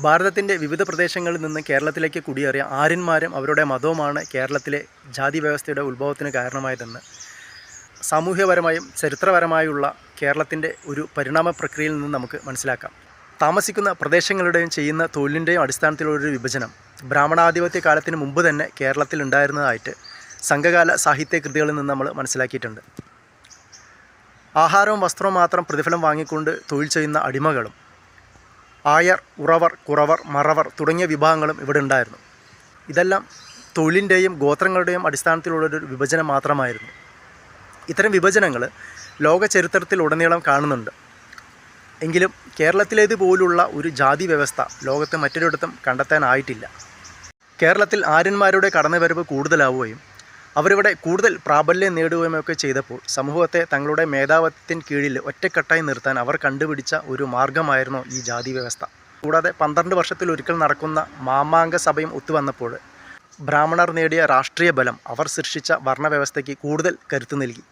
ഭാരതത്തിൻ്റെ വിവിധ പ്രദേശങ്ങളിൽ നിന്ന് കേരളത്തിലേക്ക് കുടിയേറിയ ആര്യന്മാരും അവരുടെ മതവുമാണ് കേരളത്തിലെ ജാതി വ്യവസ്ഥയുടെ ഉത്ഭവത്തിന് കാരണമായതെന്ന് സാമൂഹ്യപരമായും ചരിത്രപരമായുള്ള കേരളത്തിൻ്റെ ഒരു പരിണാമ പ്രക്രിയയിൽ നിന്ന് നമുക്ക് മനസ്സിലാക്കാം. താമസിക്കുന്ന പ്രദേശങ്ങളുടെയും ചെയ്യുന്ന തൊഴിലിൻ്റെയും അടിസ്ഥാനത്തിലുള്ളൊരു വിഭജനം ബ്രാഹ്മണാധിപത്യ കാലത്തിന് മുമ്പ് തന്നെ കേരളത്തിൽ ഉണ്ടായിരുന്നതായിട്ട് സംഘകാല സാഹിത്യകൃതികളിൽ നിന്ന് നമ്മൾ മനസ്സിലാക്കിയിട്ടുണ്ട്. ആഹാരവും വസ്ത്രവും മാത്രം പ്രതിഫലം വാങ്ങിക്കൊണ്ട് തൊഴിൽ ചെയ്യുന്ന അടിമകളും ആയർ, ഉറവർ, കുറവർ, മറവർ തുടങ്ങിയ വിഭാഗങ്ങളും ഇവിടെ ഉണ്ടായിരുന്നു. ഇതെല്ലാം തൊഴിലിൻ്റെയും ഗോത്രങ്ങളുടെയും അടിസ്ഥാനത്തിലുള്ളൊരു വിഭജനം മാത്രമായിരുന്നു. ഇത്തരം വിഭജനങ്ങൾ ലോക ചരിത്രത്തിലുടനീളം കാണുന്നുണ്ട്. എങ്കിലും കേരളത്തിലേതുപോലുള്ള ഒരു ജാതി വ്യവസ്ഥ ലോകത്ത് മറ്റൊരിടത്തും കണ്ടെത്താനായിട്ടില്ല. കേരളത്തിൽ ആര്യന്മാരുടെ കടന്നുവരവ് കൂടുതലാവുകയും അവരിവിടെ കൂടുതൽ പ്രാബല്യം നേടുകയുമൊക്കെ ചെയ്തപ്പോൾ സമൂഹത്തെ തങ്ങളുടെ മേധാവിത്വത്തിന് കീഴിൽ ഒറ്റക്കെട്ടായി നിർത്താൻ അവർ കണ്ടുപിടിച്ച ഒരു മാർഗമായിരുന്നു ഈ ജാതി വ്യവസ്ഥ. കൂടാതെ 12 വർഷത്തിലൊരിക്കൽ നടക്കുന്ന മാമാങ്ക സഭയും ഒത്തുവന്നപ്പോൾ ബ്രാഹ്മണർ നേടിയ രാഷ്ട്രീയ ബലം അവർ സൃഷ്ടിച്ച വർണ്ണവ്യവസ്ഥയ്ക്ക് കൂടുതൽ കരുത്തു നൽകി.